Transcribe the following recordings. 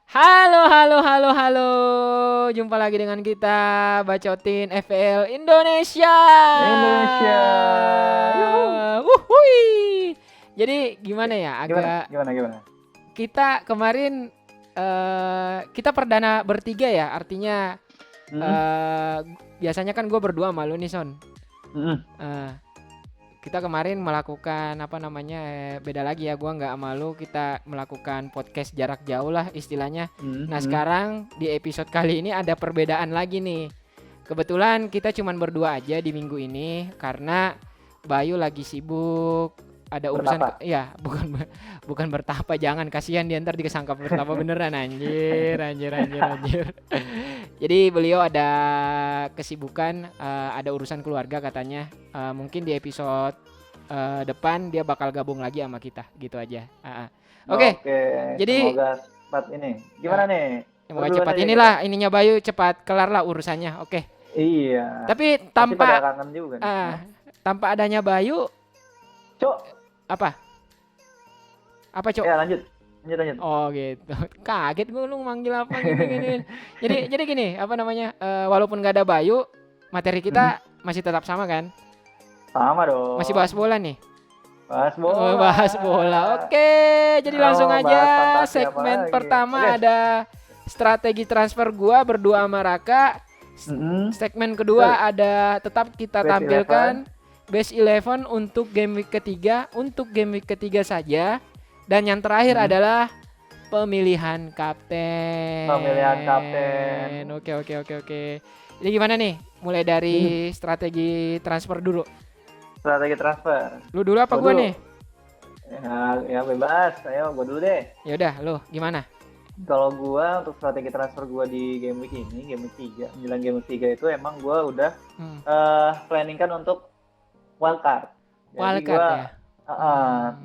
Halo, halo, halo, halo. Jumpa lagi dengan kita Bacotin FPL Indonesia. Indonesia. Yuhu. Wuhui. Jadi gimana ya? Gimana? Agak Gimana? Gimana? kita kemarin kita perdana bertiga ya. Artinya Hmm. eh biasanya kan gue berdua sama lu nih Son. Hmm. Eh, kita kemarin melakukan apa namanya beda lagi ya, gua nggak malu, kita melakukan podcast jarak jauh lah istilahnya. Nah Hmm. sekarang di episode kali ini ada perbedaan lagi nih. Kebetulan kita cuman berdua aja di minggu ini karena Bayu lagi sibuk, ada urusan Bertapa. ya bukan bertapa, jangan, kasihan dia ntar dikesangka bertapa beneran, anjir anjir anjir anjir. Jadi beliau ada kesibukan, ada urusan keluarga katanya. Mungkin di episode depan dia bakal gabung lagi sama kita, gitu aja. Oke, Oke. jadi Semoga cepat ini. Gimana nih? Lu semoga duluan cepat aja inilah ininya Bayu cepat kelar lah urusannya. Oke. Iya. Tapi Pasti pada tanpa kangen juga nih. Hah? tanpa adanya Bayu Cok. apa? Apa, Cok? Ya lanjut. Lanjut. Oh gitu. Kaget gue, lu manggil apa gitu gini. Jadi gini, apa namanya? Walaupun gak ada Bayu, materi Hmm. kita masih tetap sama kan? Sama Masih bahas dong. bola nih. Bahas Oh, bola. bahas bola. Oke, jadi langsung Oh, aja bahas fantasi apa segmen lagi? pertama Oke. ada strategi transfer gua berdua sama Raka. Hmm. Segmen kedua ada tetap kita Best tampilkan Best 11 untuk game week ketiga, untuk game week ketiga saja. Dan yang terakhir Hmm. adalah pemilihan kapten. Pemilihan kapten. Oke. Jadi gimana nih? Mulai Hmm. dari strategi transfer dulu. Strategi transfer. Lu dulu apa Gua gua dulu. nih? Ya bebas. Ayo gua dulu deh. Ya udah, lu gimana? Kalau gua untuk strategi transfer gua di game week ini, game week 3, menjelang game week 3 itu emang gua udah Hmm. planning kan untuk wildcard. Jadi Wildcard ya.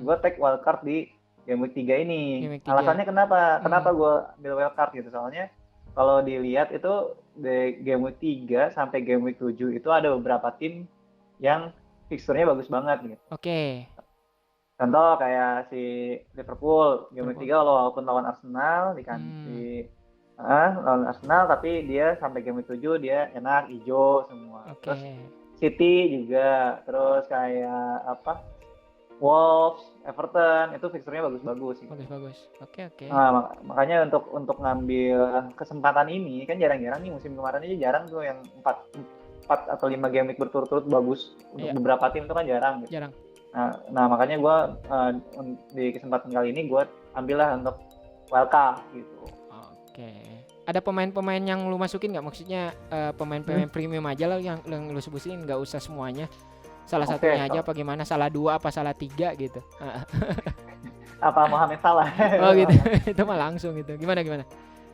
gua take wildcard di game week 3 ini. Game week 3. Alasannya kenapa gua ambil wildcard gitu? Soalnya kalau dilihat itu di game week 3 sampai game week 7 itu ada beberapa tim yang fixturnya bagus banget gitu. Oke. Contoh kayak si Liverpool game week 3 walaupun lawan Arsenal lawan Arsenal tapi dia sampai game week 7 dia enak hijau semua. Oke. Terus City juga, terus kayak apa? Wolves, Everton itu fixturnya bagus-bagus gitu. Bagus. Oke. Nah, makanya untuk ngambil kesempatan ini kan jarang-jarang nih, musim kemarin aja jarang tuh yang 4 atau 5 game week berturut-turut bagus untuk Iya. beberapa tim itu kan jarang gitu. Jarang. Nah makanya gue di kesempatan kali ini gue ambillah untuk wildcard gitu. Oke. Ada pemain-pemain yang lu masukin nggak? Maksudnya pemain-pemain premium aja lah yang lu sebutin, nggak usah semuanya. Salah Oke, satunya aja apa gimana? Salah 2 apa salah 3 gitu. Apa Mohamed Salah? Oh gitu. Itu mah langsung gitu. Gimana?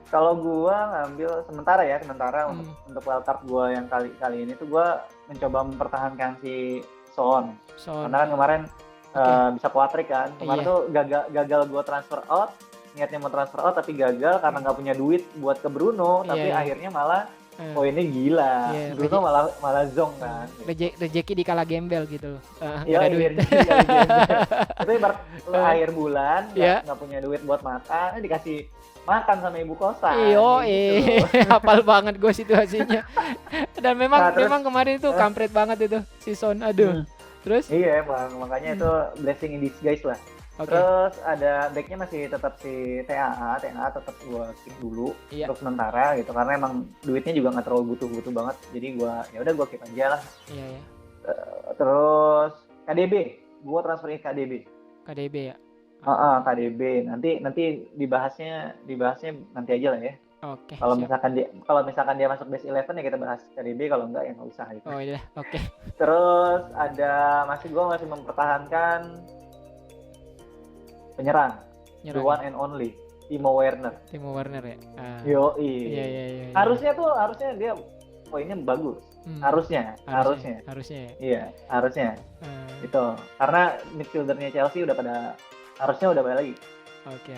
Kalau gue ngambil sementara untuk wildcard gue yang kali ini tuh gue mencoba mempertahankan si Son. Karena kan kemarin bisa kuatrik kan. Kemarin tuh gagal gue transfer out, niatnya mau transfer out tapi gagal karena nggak punya duit buat ke Bruno, tapi akhirnya malah poinnya gila. Bruno malah zong kan. Rejeki di kala gembel gitu loh. Iya, duit. Itu ibarat akhir bulan nggak punya duit buat makan, dikasih makan sama ibu kosan. Gitu. Hafal banget gue situasinya. Dan memang kemarin itu kampret banget itu si Son. Aduh. Terus? Iya emang, makanya itu blessing in disguise lah. Okay. Terus ada backnya masih tetap si TAA tetap gue keep dulu untuk sementara gitu, karena emang duitnya juga nggak terlalu butuh banget, jadi gue ya udah gue keep aja lah. Iya. Terus KDB, gue transferin KDB ya. KDB nanti dibahasnya nanti aja lah ya. Oke. Kalau misalkan dia masuk base 11 ya kita bahas KDB, kalau enggak ya nggak usah gitu. Oh iya, oke. Terus gue masih mempertahankan penyerang. The one and only Timo Werner ya. Iya. Harusnya dia poinnya bagus. Harusnya. Iya, harusnya. Itu. Karena midfieldernya Chelsea udah pada lagi. Oke.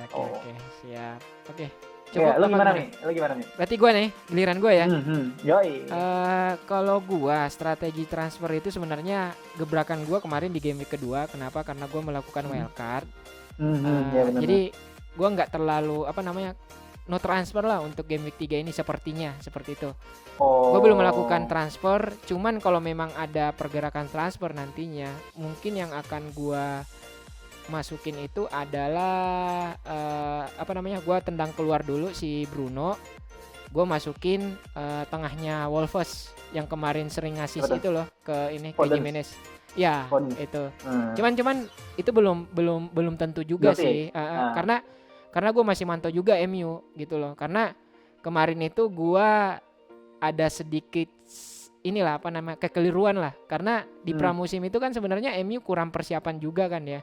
Siap. Oke. Coba lu gimana nih? Berarti gue nih, giliran gue ya. Yoi. Kalau gue strategi transfer itu sebenarnya gebrakan gue kemarin di game week kedua. Kenapa? Karena gue melakukan wildcard. Ya, jadi gue nggak terlalu no transfer lah untuk game week 3 ini sepertinya seperti itu. Oh. Gue belum melakukan transfer, cuman kalau memang ada pergerakan transfer nantinya, mungkin yang akan gue masukin itu adalah gue tendang keluar dulu si Bruno, gue masukin tengahnya Wolves yang kemarin sering ngasih itu loh ke ini ke Jimenez. Ya, itu. Cuman itu belum tentu juga sih. Karena gue masih mantau juga MU gitu loh. Karena kemarin itu gue ada sedikit kekeliruan lah. Karena di pramusim itu kan sebenarnya MU kurang persiapan juga kan ya.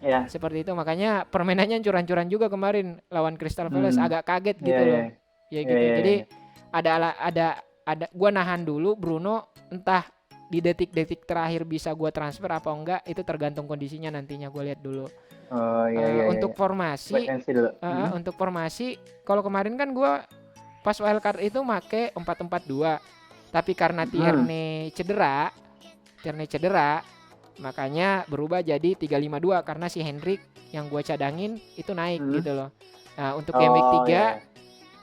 Yeah. Seperti itu, makanya permainannya curan-curan juga kemarin lawan Crystal Palace, agak kaget gitu loh. Ya gitu. Jadi ada gue nahan dulu Bruno, entah di detik-detik terakhir bisa gue transfer apa enggak, itu tergantung kondisinya nantinya, gue lihat dulu. Untuk formasi, untuk formasi, kalau kemarin kan gue pas wildcard itu make 4-4-2, tapi karena Tierney cedera, makanya berubah jadi 3-5-2 karena si Hendrik yang gue cadangin itu naik gitu loh. Nah untuk game week 3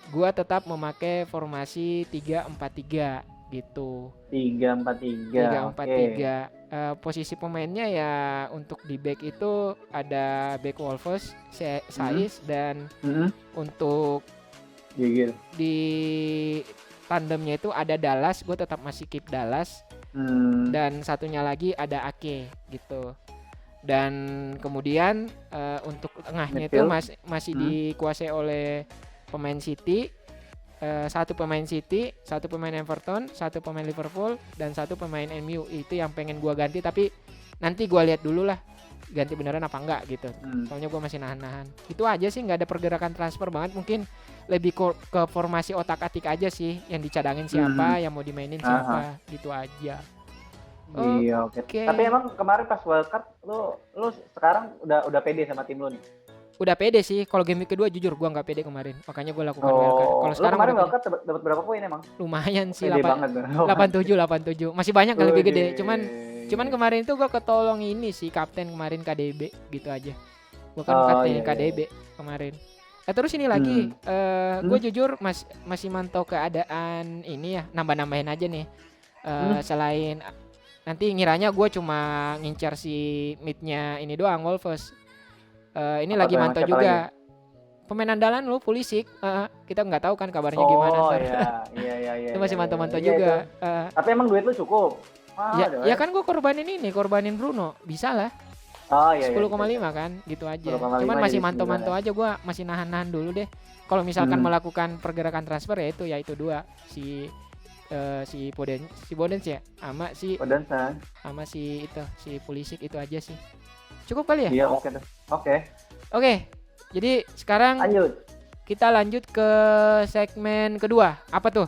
gue tetap memakai formasi 3-4-3 gitu. 3-4-3. Posisi pemainnya ya untuk di back itu ada back Wolves, Saiz, dan untuk di tandemnya itu ada Dallas, gue tetap masih keep Dallas. Dan satunya lagi ada Ake gitu. Dan kemudian untuk tengahnya itu masih dikuasai oleh pemain City. Satu pemain City, satu pemain Everton, satu pemain Liverpool, dan satu pemain MU. Itu yang pengen gua ganti, tapi nanti gua lihat dulu lah ganti beneran apa enggak gitu. Soalnya gua masih nahan-nahan. Itu aja sih, nggak ada pergerakan transfer banget. Mungkin lebih ke formasi otak-atik aja sih, yang dicadangin siapa, yang mau dimainin siapa, gitu aja. Iya, oke. Tapi emang kemarin pas wildcard lu sekarang udah pede sama tim lu nih? Udah pede sih. Kalau game kedua jujur gue nggak pede kemarin, makanya gue lakukan wildcard. Kalau sekarang kemarin wildcard dapat berapa poin emang? Lumayan sih, 87. Masih banyak kan, lebih gede. Cuman kemarin itu gue ketolong ini sih, kapten kemarin KDB gitu aja. Gue kan kapten KDB kemarin. Terus ini lagi, gue jujur masih mantau keadaan ini ya, nambah-nambahin aja nih. Selain nanti ngiranya gue cuma ngincar si midnya ini doang, Wolves. Ini lagi mantau juga pemain andalan lu, Pulisic. Kita nggak tahu kan kabarnya gimana. Iya. Itu masih mantau-mantau juga. Tapi emang duit lu cukup? Ya kan gue korbanin Bruno, bisa lah. 10,5 kan, gitu aja. Cuman masih mantau-mantau aja, gue masih nahan-nahan dulu deh. Kalau misalkan melakukan pergerakan transfer ya itu dua, si Podence ya, sama si Pulisic, itu aja sih. Cukup kali ya? Iya, oke. Jadi sekarang kita lanjut ke segmen kedua. Apa tuh?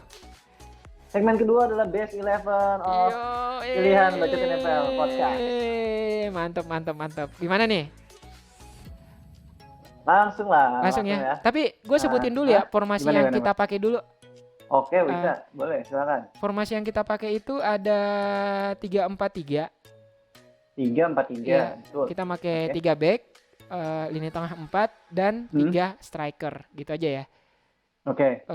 Segmen kedua adalah Best 11 of pilihan Bacot NFL Podcast. Mantap. Gimana nih? Langsung ya. Tapi gue sebutin dulu ya formasi yang kita pakai dulu. Oke, bisa. Boleh, silakan. Formasi yang kita pakai itu ada 3-4-3. 3-4-3. Ya, kita pakai 3 back, lini tengah 4 dan 3 striker, gitu aja ya. Oke.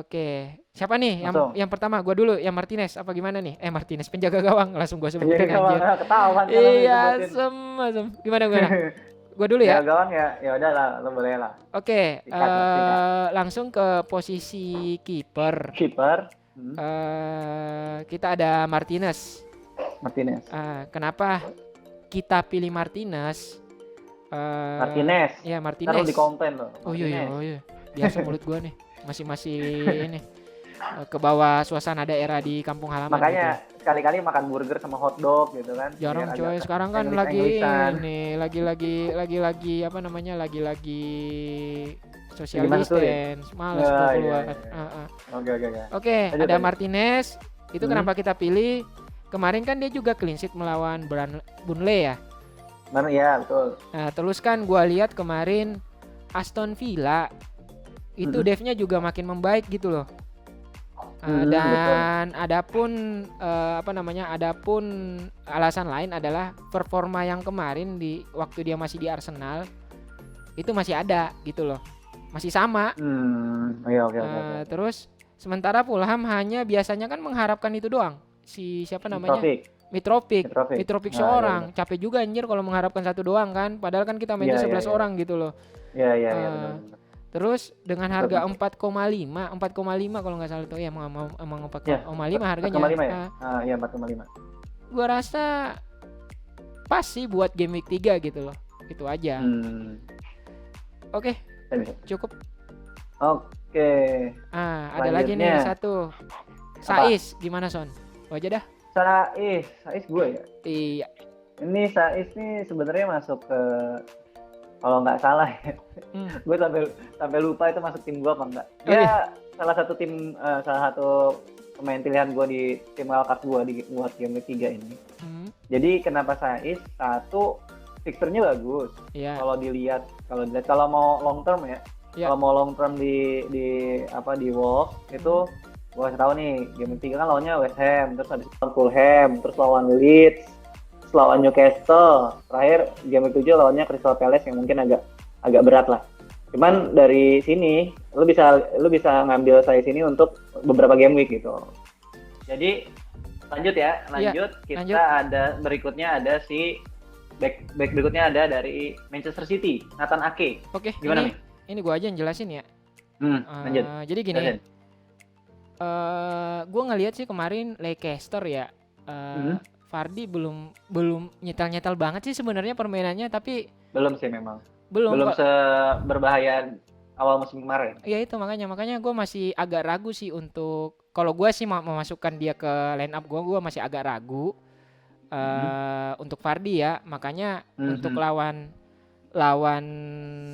Siapa nih yang pertama? Gua dulu, yang Martinez apa gimana nih? Martinez, penjaga gawang, langsung gua sebutin anjir. Ketahuan. Iya, asem. Gimana? Gua dulu ya. Penjaga gawang ya udahlah, lo boleh lah. Oke, langsung ke posisi kiper. Kita ada Martinez. Kenapa kita pilih Martinez? Ya, Martinez. Taruh di konten loh. Oh iya. Biasa mulut gua nih. Masih ini. Ke bawah suasana daerah di kampung halaman. Makanya gitu. Sekali-kali makan burger sama hotdog gitu kan. Jarang coy, sekarang kan lagi apa namanya? Lagi social distance. Males tuh keluar. Oke, ada Martinez. Itu kenapa kita pilih? Kemarin kan dia juga clean sheet melawan Burnley ya. Iya, betul. Nah, terus kan gua lihat kemarin Aston Villa itu depth-nya juga makin membaik gitu loh. Dan adapun adapun alasan lain adalah performa yang kemarin di waktu dia masih di Arsenal itu masih ada gitu loh. masih sama. Iya, oke. Terus sementara Fulham hanya biasanya kan mengharapkan itu doang. Si siapa namanya? Mitrovic Nah, seorang. Capek juga anjir kalau mengharapkan satu doang kan. Padahal kan kita mainnya 11 orang gitu loh. Iya, Eh, benar. Terus dengan harga 4,5 kalau nggak salah tuh ya, emang 4,5 harganya. 4,5 ya? Iya 4,5. Gua rasa pas sih buat game week 3 gitu loh. Itu aja. Oke. Cukup. Oke. Ada lagi nih satu. Saiz gimana Son? Aja dah. Saiz gue ya. Iya. Ini Saiz nih sebenarnya masuk ke, kalau nggak salah ya, gue sampai lupa itu masuk tim gue apa enggak. Dia salah satu pemain pilihan gue di tim wildcard gue buat game ketiga ini. Jadi kenapa Saiz? Satu, fixturnya bagus. Kalau dilihat kalau mau long term ya. Kalau mau long term di Wolves itu gue kasih tahu nih, game ketiga kan lawannya West Ham, terus habis lawan Fulham, terus lawan Leeds, terus lawan Newcastle, terakhir game ke-7 lawannya Crystal Palace yang mungkin agak berat lah. Cuman dari sini lu bisa ngambil Saiz ini untuk beberapa game week gitu. Jadi lanjut kita ada berikutnya ada si back berikutnya ada dari Manchester City, Nathan Ake. Oke, gimana nih? Ini gue aja yang jelasin ya. Lanjut. Jadi gini, gue ngelihat sih kemarin Leicester ya, Vardy belum nyetel banget sih sebenarnya permainannya, tapi belum sih memang. Belum seberbahaya awal musim kemarin. Iya itu makanya gue masih agak ragu sih untuk, kalau gue sih mau memasukkan dia ke line up gue masih agak ragu untuk Vardy ya. Makanya untuk lawan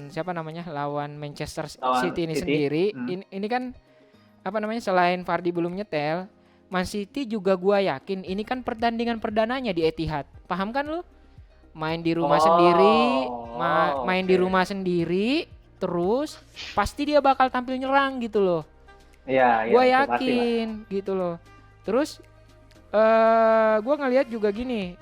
siapa namanya, lawan Manchester City ini sendiri, ini kan apa namanya, selain Vardy belum nyetel, Man City juga gue yakin ini kan pertandingan perdananya di Etihad, paham kan lu? Main di rumah sendiri, main di rumah sendiri, terus pasti dia bakal tampil nyerang gitu loh. Iya. Gue yakin gitu loh. Terus gue ngelihat juga gini,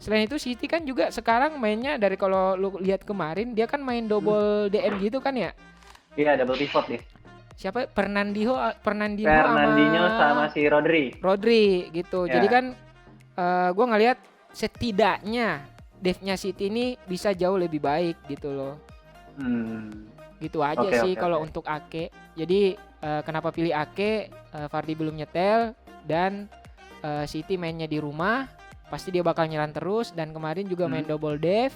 selain itu City kan juga sekarang mainnya, dari kalau lu lihat kemarin dia kan main double DM gitu kan ya? Iya, double pivot deh. Siapa? Fernandinho sama si Rodri gitu. Jadi kan gue ngelihat setidaknya depth-nya City ini bisa jauh lebih baik gitu loh. Gitu aja sih kalau untuk Ake. Jadi kenapa pilih Ake? Vardy belum nyetel dan City mainnya di rumah, pasti dia bakal nyerang terus, dan kemarin juga main double dev.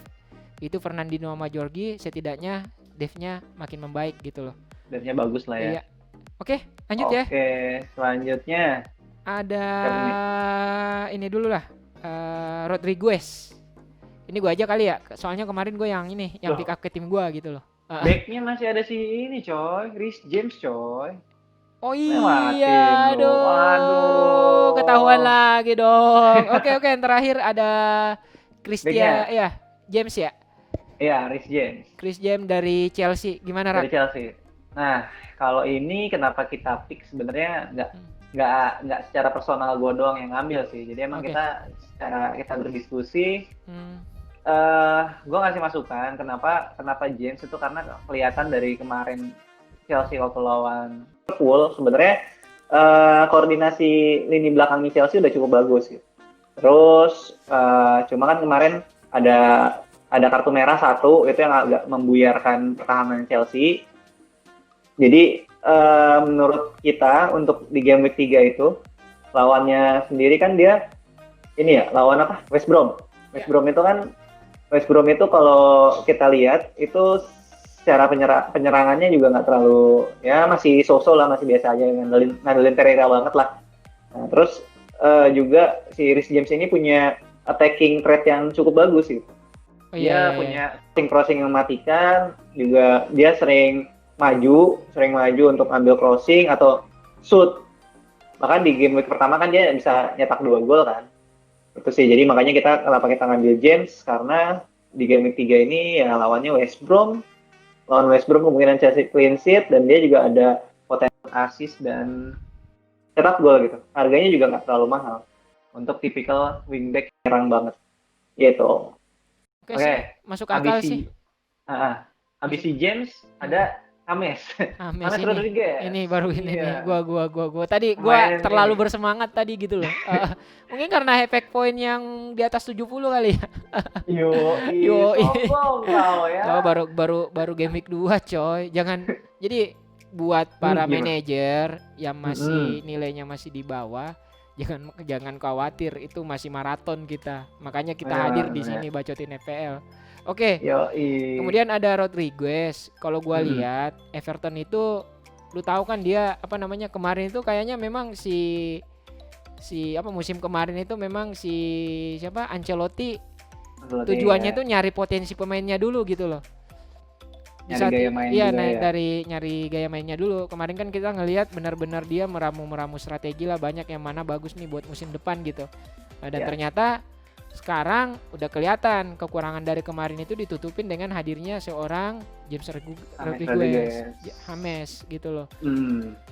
Itu Fernandinho sama Jorgi, setidaknya devnya makin membaik gitu loh. Devnya bagus lah ya. Iya. Oke, lanjut ya. Oke, selanjutnya ada ini dulu lah, Rodriguez. Ini gue aja kali ya, soalnya kemarin gue yang pick up ke tim gue gitu loh. Backnya masih ada si ini coy, Reece James coy. Oh iya, aduh, ketahuan lagi dong. Oke, yang terakhir ada Christian, James ya. Iya, Reece James dari Chelsea, gimana Rak? Dari Chelsea. Nah, kalau ini kenapa kita pick sebenarnya nggak secara personal gue doang yang ngambil sih. Jadi emang kita berdiskusi. Gue ngasih masukan kenapa James itu, karena kelihatan dari kemarin Chelsea waktu lawan Liverpool sebenarnya koordinasi lini belakangnya Chelsea udah cukup bagus gitu. Terus cuma kan kemarin ada kartu merah satu, itu yang agak membuyarkan pertahanan Chelsea. Jadi menurut kita untuk di game week 3 itu lawannya sendiri kan dia ini ya, lawan apa? West Brom. West Brom itu kalau kita lihat itu secara penyerangannya juga nggak terlalu, ya masih so-so lah, masih biasa aja, ngandelin Pereira banget lah. Nah, terus juga si Reece James ini punya attacking threat yang cukup bagus gitu. Dia punya crossing yang mematikan, juga dia sering maju untuk ambil crossing atau shoot. Bahkan di game week pertama kan dia bisa nyetak 2 gol kan. Itu sih, jadi makanya kenapa kita ngambil James, karena di game week 3 ini ya lawannya West Brom. Lawan West Brom kemungkinan Chelsea clean sheet, dan dia juga ada potensi assist dan cetak gol gitu. Harganya juga nggak terlalu mahal untuk tipikal wingback nyerang banget gitu. Oke. Masuk akal sih. Habis si James ada James James Rodriguez. Ini baru ini nih. Gua tadi gua terlalu bersemangat tadi gitu loh. Mungkin karena efek poin yang di atas 70 kali ya. Yo, sombong kau ya. Coba baru game week 2 coy. Jangan jadi buat para manajer yang masih nilainya masih di bawah, jangan khawatir, itu masih maraton kita. Makanya kita hadir di sini bacotin FPL. Oke. Kemudian ada Rodriguez. Kalau gua lihat Everton itu, lu tahu kan dia apa namanya kemarin itu kayaknya memang si musim kemarin itu memang si siapa Ancelotti tujuannya tuh nyari potensi pemainnya dulu gitu loh. Nyari gaya mainnya dulu. Kemarin kan kita ngelihat benar-benar dia meramu strategi lah, banyak yang mana bagus nih buat musim depan gitu. Dan ternyata sekarang udah kelihatan kekurangan dari kemarin itu ditutupin dengan hadirnya seorang James Rodriguez, James gitu loh.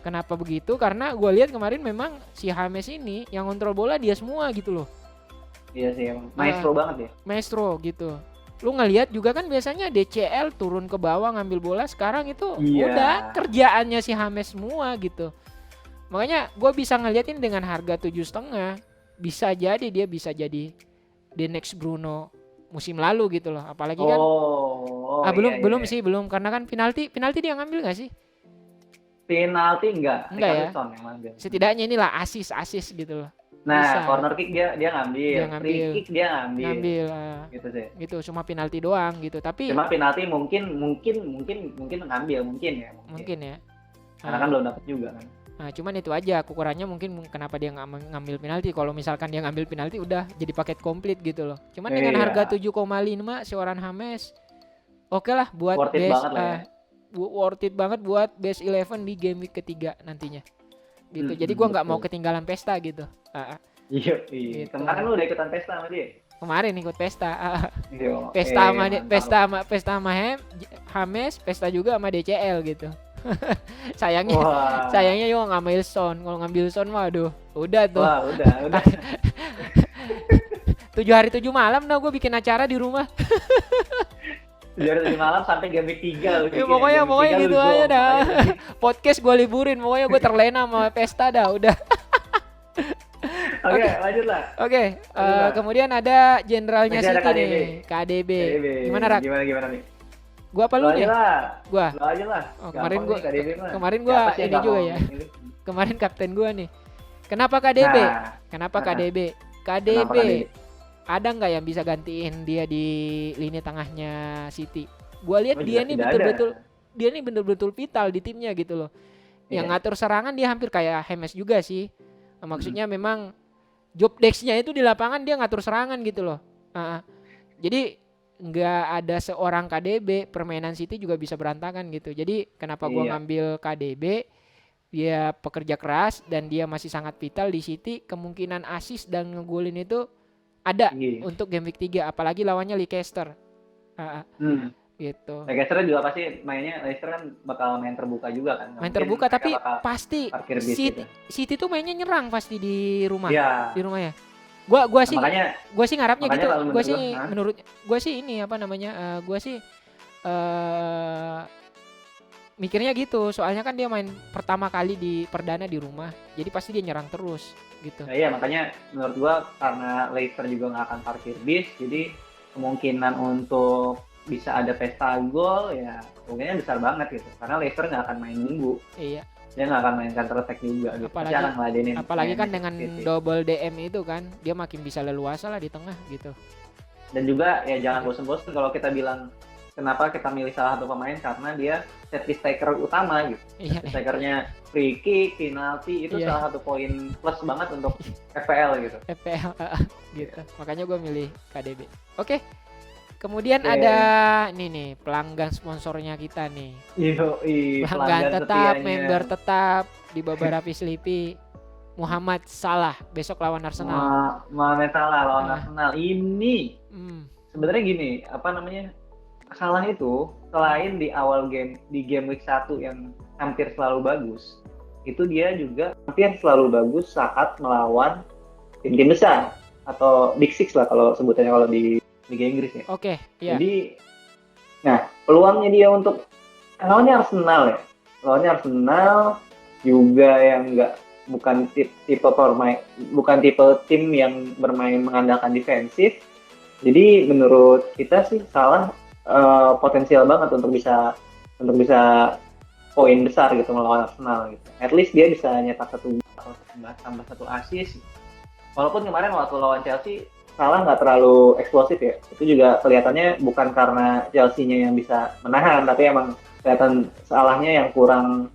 Kenapa begitu? Karena gue lihat kemarin memang si James ini yang kontrol bola dia semua gitu loh. Iya sih, maestro banget ya. Maestro gitu. Lu ngelihat juga kan biasanya DCL turun ke bawah ngambil bola, sekarang itu udah kerjaannya si James semua gitu. Makanya gue bisa ngeliatin dengan harga 7,5 bisa jadi dia bisa jadi the next Bruno musim lalu gitu loh. Apalagi kan belum karena kan penalti dia ngambil nggak sih? Penalti enggak ya. Setidaknya inilah asis gitu loh. Nah, bisa. Corner kick dia ngambil. Free kick dia ngambil. Gitu sih. Gitu, cuma penalti doang gitu. Tapi cuma penalti mungkin ngambil mungkin ya. Karena kan belum dapat juga kan. Nah, cuman itu aja kekurangannya mungkin kenapa dia ngambil penalti. Kalau misalkan dia ngambil penalti udah jadi paket komplit gitu loh. Cuman dengan harga 7,5 seorang James oke lah buat worth it banget buat base 11 di game week ketiga nantinya. Gitu. Jadi gua enggak mau ketinggalan pesta gitu. Iya. Gitu. Kemarin lu udah ikutan pesta sama dia? Kemarin ikut pesta. Pesta sama James, pesta juga sama DCL gitu. sayangnya yo ngambil Son. Kalau ngambil Son waduh, udah tuh. Wah, udah. 7 hari 7 malam gue bikin acara di rumah. 7 hari 7 malam sampai game week 3 ya, pokoknya gitu aja dah. Podcast gue liburin, pokoknya gue terlena sama pesta dah, udah. Oke, lanjut lah. Kemudian ada jenderalnya City nih, KDB. Gimana Rak? Gimana nih? Gua apa lu nih? Gua aja lah. Kemarin gua ini juga ya. Kemarin kapten gua nih. Kenapa KDB? KDB ada nggak yang bisa gantiin dia di lini tengahnya City? Gua lihat dia nih betul-betul vital di timnya gitu loh. Yang ngatur serangan dia hampir kayak James juga sih. Maksudnya memang job desk-nya itu di lapangan dia ngatur serangan gitu loh. Jadi nggak ada seorang KDB, permainan City juga bisa berantakan gitu. Jadi kenapa gue ngambil KDB, dia pekerja keras dan dia masih sangat vital di City. Kemungkinan assist dan ngegolin itu ada untuk game week 3, apalagi lawannya Leicester. Gitu. Leicester juga pasti mainnya, Leicester kan bakal main terbuka juga kan. Main terbuka tapi pasti City tuh mainnya nyerang pasti di rumah. Di rumah ya. Gua sih ngarapnya gitu. Menurut gua sih ini apa namanya? Gua sih mikirnya gitu. Soalnya kan dia main pertama kali di perdana di rumah. Jadi pasti dia nyerang terus gitu. Nah, iya, makanya menurut gua karena Leicester juga enggak akan parkir bis, jadi kemungkinan untuk bisa ada pesta gol ya kemungkinannya besar banget gitu. Karena Leicester enggak akan main nunggu. Iya. Dia nggak akan main counter attack juga gitu. Apalagi kan dengan double DM itu kan dia makin bisa leluasa lah di tengah gitu. Dan juga ya jangan bosan-bosan kalau kita bilang kenapa kita milih salah satu pemain, karena dia set piece taker utama gitu. Set piece takernya free kick, penalti itu salah satu poin plus banget untuk FPL gitu. Gitu. Makanya gue milih KDB. Oke. Kemudian ada nih pelanggan sponsornya kita nih. Pelanggan tetap, member tetap di Babarapi Sleepy, Muhammad Salah besok lawan Arsenal. Muhammad Salah lawan Arsenal ini. Sebenarnya gini, apa namanya? Salah itu selain di awal game di game week 1 yang hampir selalu bagus, itu dia juga hampir selalu bagus saat melawan tim-tim besar atau Big Six lah kalau sebutannya kalau di Liga Inggris ya. Oke, iya. Jadi Nah, peluangnya dia untuk lawannya Arsenal ya. Lawannya Arsenal juga yang bukan bukan tipe tim yang bermain mengandalkan defensif. Jadi menurut kita sih Salah potensial banget untuk bisa poin besar gitu melawan Arsenal gitu. At least dia bisa nyetak satu gol atau tambah satu assist. Walaupun kemarin waktu lawan Chelsea Salah nggak terlalu eksplosif ya. Itu juga kelihatannya bukan karena Chelsea-nya yang bisa menahan, tapi emang kelihatan Salahnya yang kurang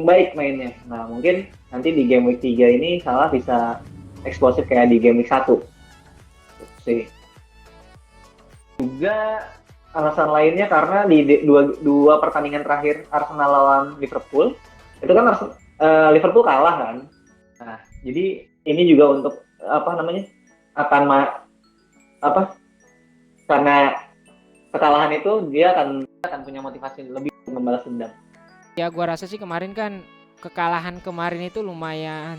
baik mainnya. Nah, mungkin nanti di game week 3 ini Salah bisa eksplosif kayak di game week 1. Sih. Juga alasan lainnya karena di dua pertandingan terakhir Arsenal lawan Liverpool, itu kan Liverpool kalah kan. Nah, jadi ini juga untuk akan karena kekalahan itu dia akan punya motivasi lebih untuk membalas dendam. Ya gua rasa sih kemarin kan kekalahan kemarin itu lumayan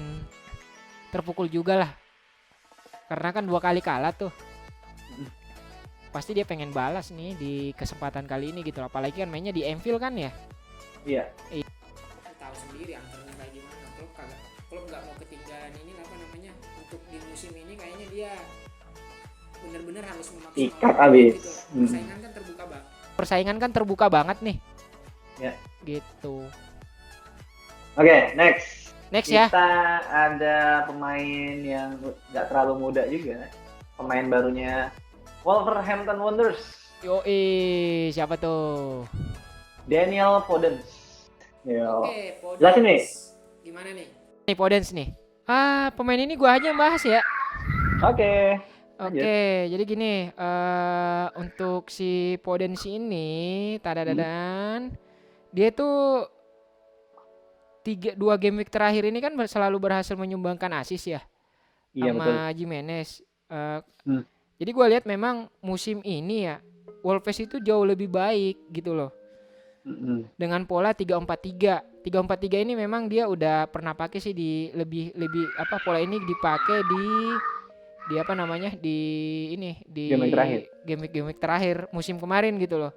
terpukul juga lah. Karena kan 2 kali kalah tuh. Pasti dia pengen balas nih di kesempatan kali ini gitu. Apalagi kan mainnya di Anfield kan ya. Iya. Tahu sendiri angkernya kayak gimana. Klub nggak mau ketinggalan ini untuk di musim ini kayaknya dia benar-benar harus memaksimalkan. Ikat abis. Gitu. Persaingan kan terbuka banget nih. Ya. Gitu. Oke, next ya. Kita ada pemain yang nggak terlalu muda juga. Pemain barunya Wolverhampton Wanderers. Yoi, siapa tuh? Daniel Podence. Oke, Podence. Jelasin nih. Gimana nih? Nih Podence nih. Pemain ini gua aja bahas ya. Oke, jadi gini, untuk si Podence ini, dia tuh 2 game week terakhir ini kan selalu berhasil menyumbangkan assist ya. Iya, sama betul. Jimenez. Jadi gue lihat memang musim ini ya Wolves itu jauh lebih baik gitu loh. Dengan pola 3-4-3. 3-4-3 ini memang dia udah pernah pakai sih di lebih pola ini dipakai di game week terakhir musim kemarin gitu loh.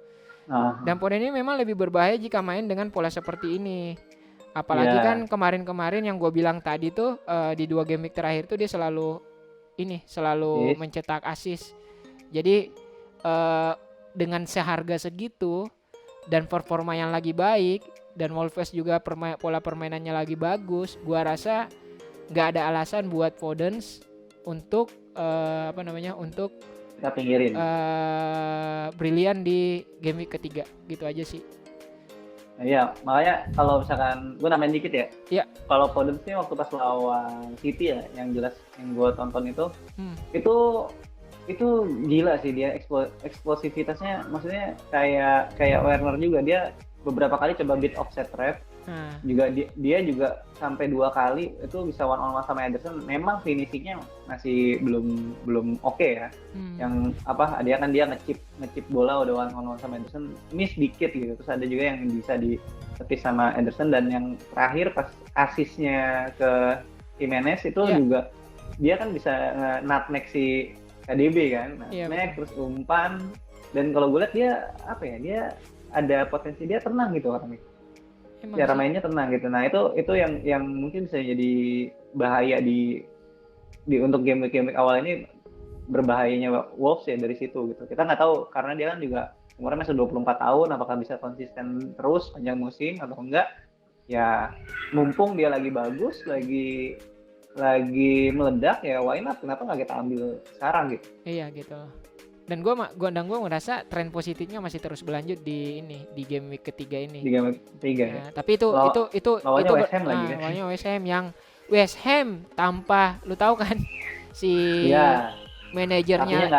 Dan pola ini memang lebih berbahaya jika main dengan pola seperti ini. Apalagi kan kemarin-kemarin yang gue bilang tadi tuh di 2 game week terakhir tuh dia selalu mencetak assist. Jadi dengan seharga segitu dan performa yang lagi baik dan Wolves juga pola permainannya lagi bagus, gua rasa nggak ada alasan buat Podence untuk untuk kita pinggirin. Brilian di game week ketiga gitu aja sih. Iya, makanya kalau misalkan gue nambahin dikit ya. Iya. Kalau Podence nih waktu pas lawan City ya, yang jelas yang gue tonton itu gila sih dia eksplosivitasnya, maksudnya kayak Werner juga, dia beberapa kali coba beat offset trap. Juga dia juga sampai 2 kali itu bisa one on one sama Ederson. Memang finishingnya masih belum oke ya. Yang dia ngechip bola udah one on one sama Ederson, miss dikit gitu. Terus ada juga yang bisa ditepis sama Ederson, dan yang terakhir pas asisnya ke Jimenez itu juga dia kan bisa nutmeg si KDB kan. Nutmeg terus umpan, dan kalau gue lihat dia dia ada potensi, dia tenang gitu orangnya. Cara mainnya tenang gitu. Nah, itu yang mungkin bisa jadi bahaya di untuk game week awal ini, berbahayanya Wolves ya dari situ gitu. Kita nggak tahu karena dia kan juga umurnya masih 24 tahun, apakah bisa konsisten terus panjang musim atau enggak. Ya, mumpung dia lagi bagus, lagi meledak ya, why not? Kenapa nggak kita ambil sekarang gitu? Iya gitu. Dan gue ngerasa tren positifnya masih terus berlanjut di game week ketiga ini. Di game week 3 ya. Tapi itu West Ham lagi kan. Lawannya West Ham tanpa, lu tahu kan si manajernya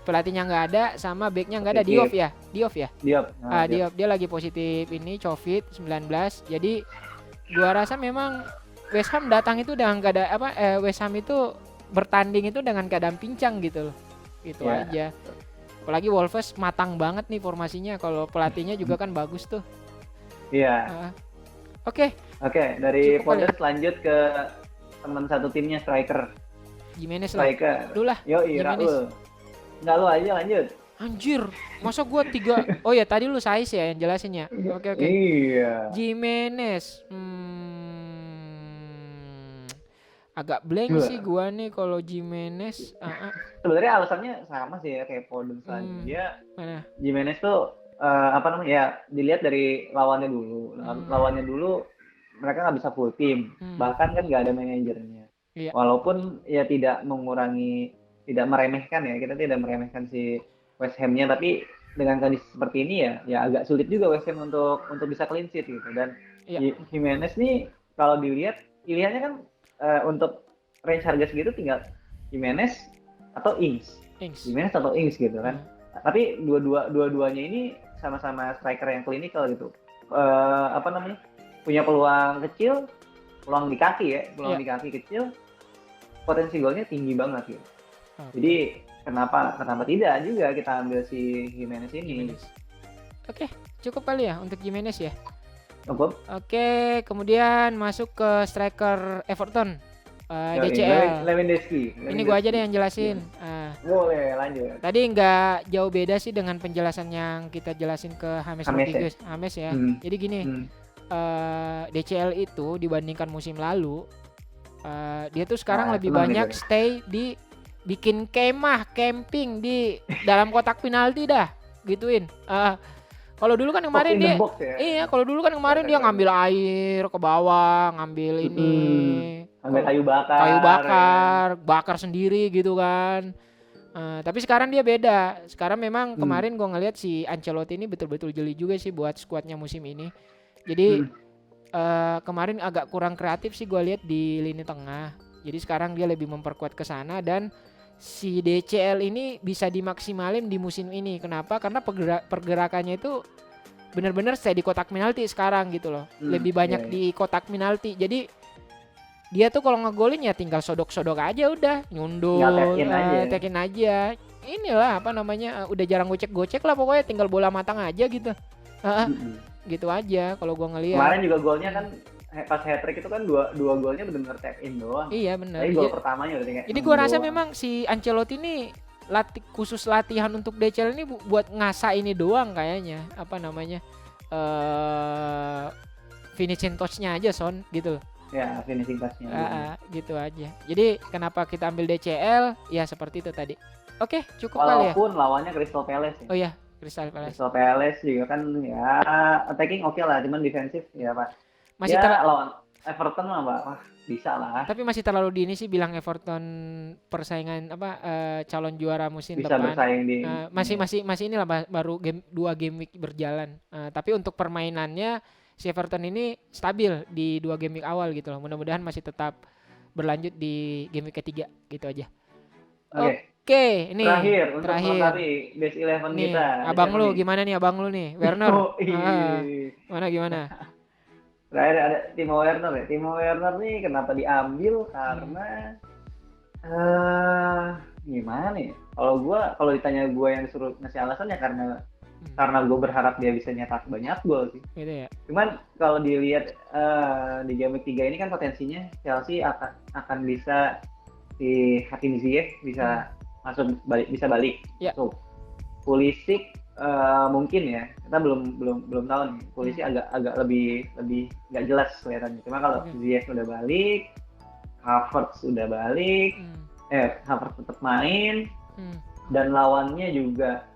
pelatihnya nggak ada, sama backnya nggak ada, Diop ya. Diop dia lagi positif ini COVID-19. Jadi gua rasa memang West Ham datang itu dengan West Ham itu bertanding itu dengan keadaan pincang gitu loh. Gitu aja. Apalagi Wolves matang banget nih formasinya, kalau pelatihnya juga kan bagus tuh. Iya. Oke, dari Podence lanjut ke teman satu timnya, striker. Jimenez lah. Lu lah. Yoi, Raul. Enggak, lu aja lanjut. Anjir, masa gua 3. Oh ya, tadi lu Saiz ya yang jelasin ya. Oke. Iya. Jimenez. Agak blank sih gua nih kalau Jimenez. Sebenarnya alasannya sama sih ya kayak Foden tadi. Dia Mana? Jimenez tuh apa namanya ya, dilihat dari lawannya dulu. Lawannya dulu mereka nggak bisa full tim, bahkan kan nggak ada manajernya. Iya. Walaupun ya tidak meremehkan ya, kita tidak meremehkan si West Ham-nya, tapi dengan kondisi seperti ini ya agak sulit juga West Ham untuk bisa clean sheet gitu. Dan Jimenez nih kalau dilihat pilihannya kan untuk range harga segitu tinggal Jimenez atau Ings. Jimenez atau Ings gitu kan. Tapi dua-duanya ini sama-sama striker yang klinikal gitu. Apa namanya? Punya peluang kecil, peluang di kaki ya, di kaki kecil, potensi golnya tinggi banget gitu. Jadi kenapa tidak juga kita ambil si Jimenez ini? Oke, cukup kali ya untuk Jimenez ya. Cukup. Oke, kemudian masuk ke striker Everton. DCL. Lewandowski. Ini gua aja deh yang jelasin. Boleh lanjut. Tadi nggak jauh beda sih dengan penjelasan yang kita jelasin ke James Rodriguez. James ya. Jadi gini. DCL itu dibandingkan musim lalu dia tuh sekarang lebih banyak stay di bikin camping di dalam kotak penalti dah gituin. Kalau dulu kan kemarin dia kalau dulu kan kemarin dia ngambil air ke bawah, ngambil ini ngambil kayu bakar sendiri gitu kan. Tapi sekarang dia beda. Sekarang memang kemarin gue ngeliat si Ancelotti ini betul-betul jeli juga sih buat skuadnya musim ini. Jadi kemarin agak kurang kreatif sih gue lihat di lini tengah. Jadi sekarang dia lebih memperkuat ke sana dan si DCL ini bisa dimaksimalin di musim ini. Kenapa? Karena pergerakannya itu benar-benar stay di kotak penalti sekarang gitu loh. Lebih banyak di kotak penalti. Jadi dia tuh kalau ngegolin ya tinggal sodok-sodok aja udah, nyundul, tekin aja. Inilah apa namanya, udah jarang gocek-gocek lah pokoknya, tinggal bola matang aja gitu. Gitu aja kalau gua ngelihat. Kemarin juga golnya kan pas hat-trick itu kan dua golnya benar-benar tap in doang. Iya benar. Tapi gol pertamanya udah kayak. Ini gua rasa memang si Ancelotti ini khusus latihan untuk DCL ini buat ngasah ini doang kayaknya. Apa namanya? Finishing touch-nya aja Son gitu. Ya, finishing touch-nya. Gitu aja. Jadi kenapa kita ambil DCL? Ya seperti itu tadi. Oke, cukup kali ya. Walaupun lawannya Crystal Palace ya. Oh iya, Crystal Palace juga kan ya attacking oke lah, cuman defensif ya Pak. Masih lawan Everton mah Pak, bisa lah. Tapi masih terlalu dini sih bilang Everton persaingan calon juara musim bisa depan. Bersaing di masih inilah baru 2 game week berjalan. Tapi untuk permainannya si Everton ini stabil di 2 game week awal gitu loh. Mudah-mudahan masih tetap berlanjut di game week ketiga gitu aja. Oke, ini terakhir untuk best 11 nih, kita. Abang lu gimana nih abang lu nih? Werner. Gimana? Terakhir ada Timo Werner ya. Timo Werner nih kenapa diambil? Karena gimana ya? Kalau ditanya gue yang disuruh ngasih alasan ya karena gue berharap dia bisa nyetak banyak gol sih. Gitu ya. Cuman kalau dilihat di game 3 ini kan potensinya Chelsea akan bisa si Hakim Ziyech bisa bisa balik. Ya. Pulisic mungkin ya, kita belum tahu nih. Pulisic agak lebih nggak jelas kelihatannya. Cuma kalau Ziyech udah balik, Havertz udah balik, Havertz tetap main, dan lawannya juga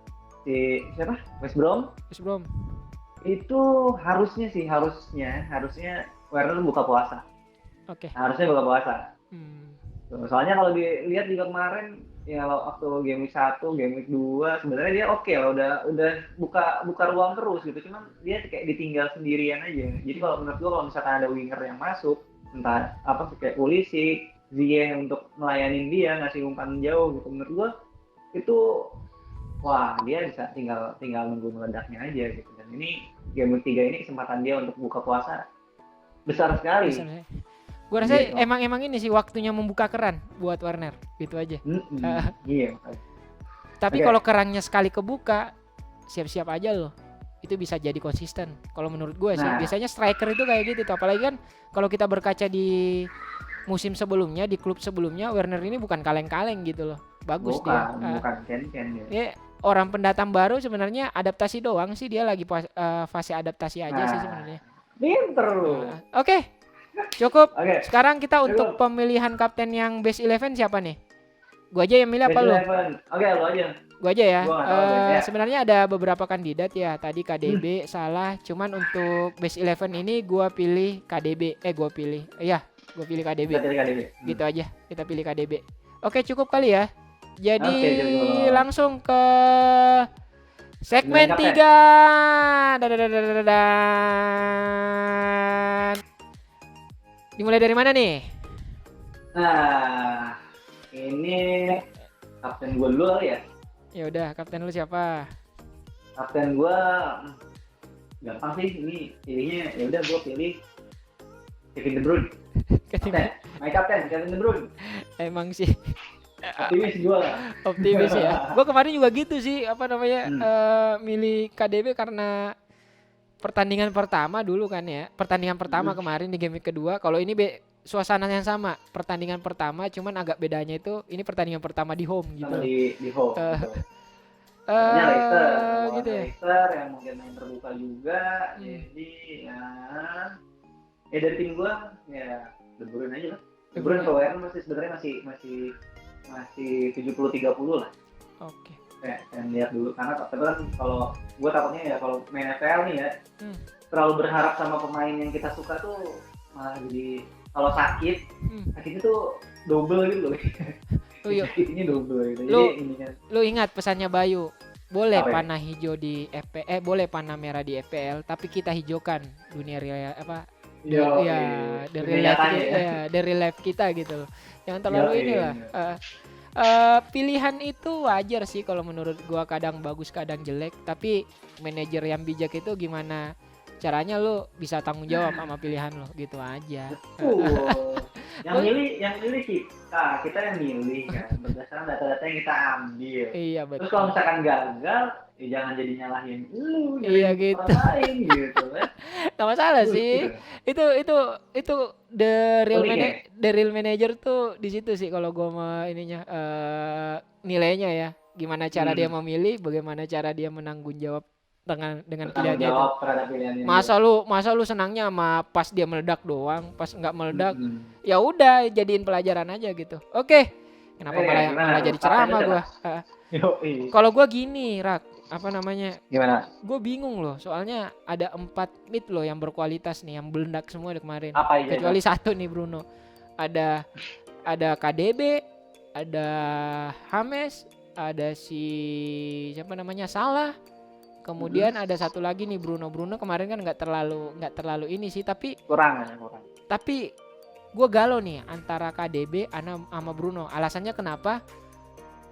si siapa? West Brom. Itu harusnya Werner buka puasa. Harusnya buka puasa. Soalnya kalau dilihat juga kemarin ya waktu game week 1, game week 2 sebenarnya dia oke lah, udah buka ruang terus gitu. Cuman dia kayak ditinggal sendirian aja. Jadi kalau menurut gua kalau misalkan ada winger yang masuk, entah apa kayak Pulisic, Ziyech untuk melayanin dia, ngasih umpan jauh gitu, menurut gua itu wah dia bisa tinggal nunggu meledaknya aja gitu. Dan ini game week 3 ini kesempatan dia untuk buka puasa besar sekali. Gue rasa emang ini sih waktunya membuka keran buat Werner gitu aja. Iya. Tapi kalau kerannya sekali kebuka, siap-siap aja loh. Itu bisa jadi konsisten. Kalau menurut gue sih, biasanya striker itu kayak gitu tuh. Apalagi kan kalau kita berkaca di musim sebelumnya, di klub sebelumnya, Werner ini bukan kaleng-kaleng gitu loh. Bagus bukan Ken ya. orang pendatang baru sebenarnya adaptasi doang sih, dia lagi fase adaptasi aja sih sebenarnya. Pinter lu. Oke. Cukup. Oke. Sekarang kita untuk pemilihan kapten yang best 11 siapa nih? Gua aja yang milih apa lu? Oke, lu aja. Gua aja ya. Sebenarnya ada beberapa kandidat ya. Tadi KDB, Salah. Cuman untuk best 11 ini gua pilih KDB. Gua pilih KDB. Gitu aja. Kita pilih KDB. Oke, cukup kali ya. Jadi langsung ke segmen 3. Dimulai dari mana nih? Nah, ini kapten gue dulu kali ya. Ya udah, kapten lu siapa? Kapten gue gampang sih, ini pilihnya ya udah gue pilih Kevin De Bruyne. My kapten Kevin De Bruyne. Emang sih. Optimis gue lah. Optimis ya. Gue kemarin juga gitu sih, milih KDB karena pertandingan pertama dulu kan ya. Pertandingan pertama kemarin di game kedua. Kalau ini suasananya yang sama. Pertandingan pertama cuman agak bedanya itu ini pertandingan pertama di home gitu. Di home. Leicester gitu ya. Leicester yang mungkin main terbuka juga. Jadi ya dari tim gue ya De Bruyne aja lah. De Bruyne kalau yang sebenarnya masih 70-30 lah. Oke. Saya lihat dulu karena kalau gue takutnya ya kalau main FPL nih ya terlalu berharap sama pemain yang kita suka tuh malah jadi kalau sakitnya tuh double gitu loh. Sakitnya double gitu. Lu ingat pesannya Bayu, boleh panah hijau di FPL, boleh panah merah di FPL, tapi kita hijaukan dunia real dari live kita gitu loh. Jangan terlalu inilah. Pilihan itu wajar sih kalau menurut gua, kadang bagus kadang jelek, tapi manajer yang bijak itu gimana caranya lu bisa tanggung jawab sama pilihan lo, gitu aja. Yang milih kita yang milih kan berdasarkan data-data yang kita ambil. Iya, betul. Terus kalau misalkan gagal, ya jangan jadi nyalahin lu, gitu. Orang lain gitu kan. Gak masalah sih. Itu the real manager tuh di situ sih kalau gua mau nilainya ya. Gimana cara dia memilih, bagaimana cara dia menanggung jawab dengan pilihannya itu. Masa lu senangnya sama pas dia meledak doang, pas nggak meledak ya udah jadiin pelajaran aja gitu. Oke. Kenapa malah jadi ceramah gua? Kalau gua gini, Rak, Gimana? Gue bingung loh, soalnya ada 4 mid loh yang berkualitas nih, yang meledak semua kemarin. Kecuali satu nih, Bruno. Ada KDB, ada James, ada Salah. Kemudian ada satu lagi nih Bruno kemarin kan nggak terlalu ini sih, tapi kurang. Tapi gue galau nih antara KDB sama Bruno. Alasannya kenapa?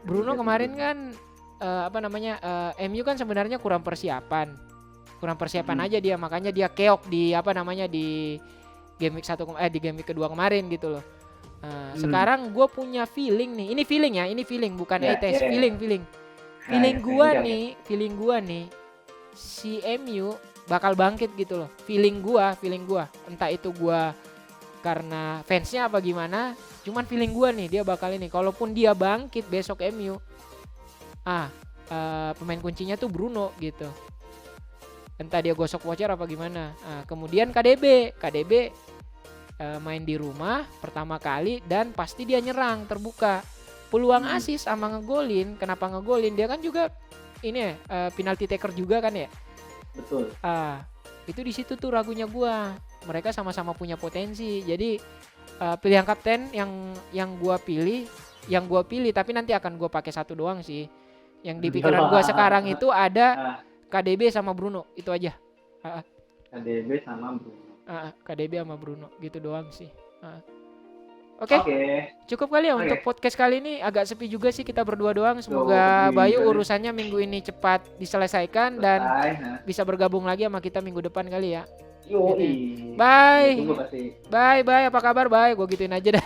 Bruno kemarin kan MU kan sebenarnya kurang persiapan aja dia, makanya dia keok di game week 1 di game week kedua kemarin gitu loh. Sekarang gue punya feeling nih, ini feeling bukan test, feeling gua nih si MU bakal bangkit gitu loh, feeling gua entah itu gua karena fansnya apa gimana, cuman feeling gua nih dia bakal ini, kalaupun dia bangkit besok MU pemain kuncinya tuh Bruno gitu, entah dia gosok voucher apa gimana. Kemudian KDB main di rumah pertama kali dan pasti dia nyerang terbuka, peluang asis sama ngegolin. Kenapa ngegolin? Dia kan juga ini penalty taker juga kan ya. Betul. Itu di situ tuh ragunya gua. Mereka sama-sama punya potensi. Jadi pilihan kapten yang gua pilih, tapi nanti akan gua pakai satu doang sih. Yang di pikiran gua sekarang itu ada KDB sama Bruno, itu aja. KDB sama Bruno gitu doang sih. Oke. Cukup kali ya untuk podcast kali ini, agak sepi juga sih kita berdua doang. Semoga Bayu urusannya minggu ini cepat diselesaikan dan bisa bergabung lagi sama kita minggu depan kali ya. Bye. Apa kabar? Bye. Gue gituin aja dah.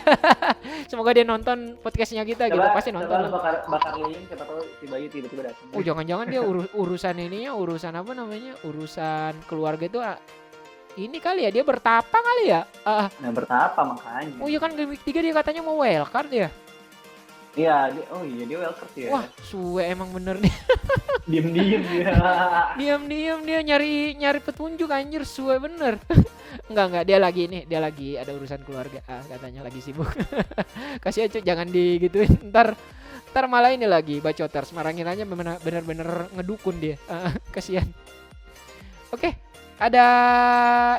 Semoga dia nonton podcastnya kita gitu. Pasti nonton. Bakar lilin, siapa tahu si Bayu tiba-tiba datang. Oh, jangan-jangan dia urusan urusan keluarga itu ini kali ya, dia bertapa kali ya. Bertapa makanya. Oh iya kan game week 3 dia katanya mau wildcard ya. Iya, dia wildcard ya. Wah, suwe emang bener nih. Diem-diem dia. Diam-diam dia nyari petunjuk anjir, suwe bener. Enggak, dia lagi ada urusan keluarga. Katanya lagi sibuk. Kasihan cuy, jangan digituin. Ntar malah ini lagi bacoters, marangin aja bener-bener ngedukun dia. Kasihan. Oke, ada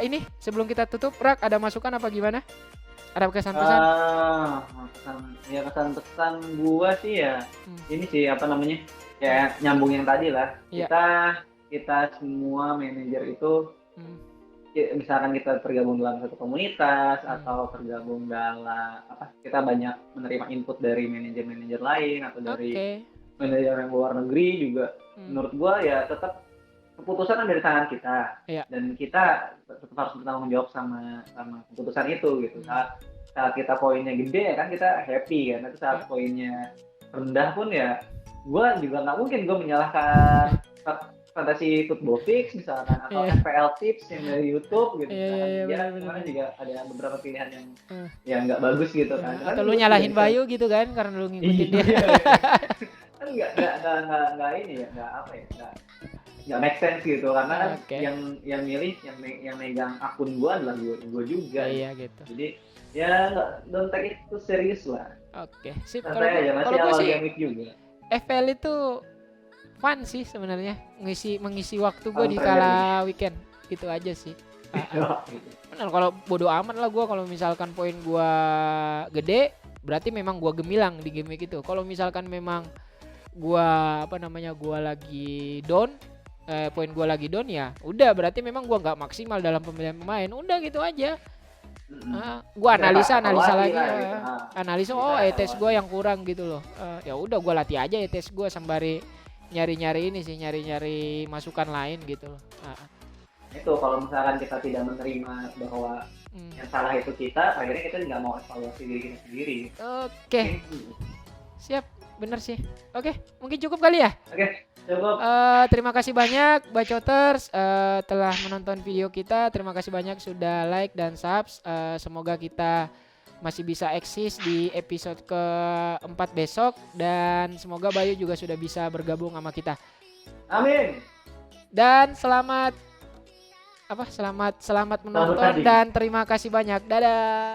ini sebelum kita tutup, Rak, ada masukan apa gimana? Ada kesan-pesan? Kesan-pesan gua sih ya. Ini sih apa namanya? Ya nyambung yang tadi lah. Kita semua manajer itu misalkan kita tergabung dalam satu komunitas atau tergabung dalam kita banyak menerima input dari manajer-manajer lain atau dari manajer yang luar negeri juga. Menurut gua ya tetap keputusan dari tangan kita dan kita tetap harus bertanggung jawab sama keputusan itu gitu. Saat kita poinnya gede kan kita happy kan. Tapi saat poinnya rendah pun ya gue juga nggak mungkin gue menyalahkan Fantasy Football Fix misalkan atau FPL Tips yang dari YouTube gitu. Karena juga ada beberapa pilihan yang nggak bagus gitu kan. Atau lu nyalahin Bayu gitu kan karena lu ngikutin dia. Kan nggak ini ya, nggak make sense gitu karena yang milih yang megang akun gue adalah gue juga. Gitu. Jadi ya don't take it too serious lah. Sip. Kalau masih awal game week juga. FPL itu fun sih sebenarnya, mengisi waktu gue di kala weekend gitu aja sih. Benar, kalau bodo amat lah gue kalau misalkan poin gue gede berarti memang gue gemilang di game week itu. Kalau misalkan memang gue gue lagi down, poin gue lagi down ya udah berarti memang gue nggak maksimal dalam pemilihan pemain, udah gitu aja. Gue analisa lagi analisa ETS gue yang kurang gitu loh. Ya udah gue latih aja ETS gue sembari nyari masukan lain gitu loh. Itu kalau misalkan kita tidak menerima bahwa yang salah itu kita, akhirnya kita nggak mau evaluasi diri kita sendiri. Siap, bener sih. Mungkin cukup kali ya. Cukup. Terima kasih banyak Bacoters telah menonton video kita. Terima kasih banyak sudah like dan subs. Semoga kita masih bisa eksis di episode ke-4 besok dan semoga Bayu juga sudah bisa bergabung sama kita. Amin. Dan selamat menonton dan terima kasih banyak. Dadah.